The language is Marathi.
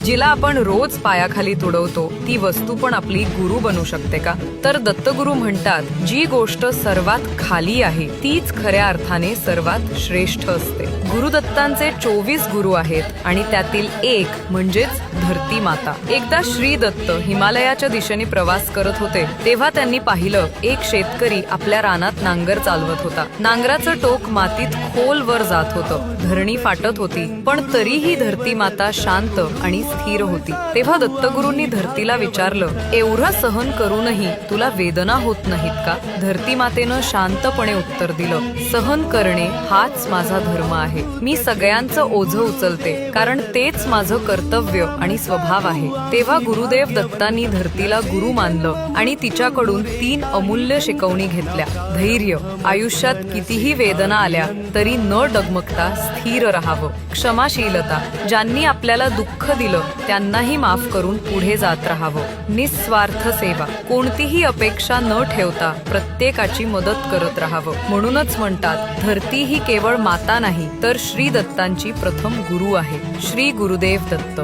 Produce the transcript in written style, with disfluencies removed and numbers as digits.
जिला आपण रोज पायाखाली तुडवतो ती वस्तू पण आपली गुरु बनू शकते का? तर दत्तगुरु म्हणतात, जी गोष्ट सर्वात खाली आहे तीच खऱ्या अर्थाने सर्वात श्रेष्ठ असते. गुरुदत्तांचे 24 गुरु आहेत आणि त्यातील एक म्हणजेच धरती माता. एकदा श्री दत्त हिमालयाच्या दिशेने प्रवास करत होते तेव्हा त्यांनी पाहिलं, एक शेतकरी आपल्या रानात नांगर चालवत होता. नांगराचं टोक मातीत खोलवर जात होतं. धरणी फाटत होती, पण तरीही धरती माता शांत आणि स्थिर होती. तेव्हा दत्तगुरूंनी धरतीला विचारलं, एवढं सहन करूनही तुला वेदना होत नाहीत का? धरती मातेनं शांतपणे उत्तर दिलं, सहन करणे हाच माझा धर्म आहे. मी सगळ्यांचं ओझं उचलते, कारण तेच माझं कर्तव्य आणि स्वभाव आहे. तेव्हा गुरुदेव दत्तांनी धरतीला गुरु मानलं आणि तिच्याकडून 3 अमूल्य शिकवणी घेतल्या. धैर्य, आयुष्यात कितीही वेदना आल्या तरी न डगमगता स्थिर राहावं. क्षमाशीलता, ज्यांनी आपल्याला दुःख दिलं त्यांनाही माफ करून पुढे जात राहावं. निस्वार्थ सेवा, कोणतीही अपेक्षा न ठेवता प्रत्येकाची मदत करत राहावं. म्हणूनच म्हणतात, धरती ही केवळ माता नाही तर श्री दत्तांची प्रथम गुरु आहे. श्री गुरुदेव दत्त.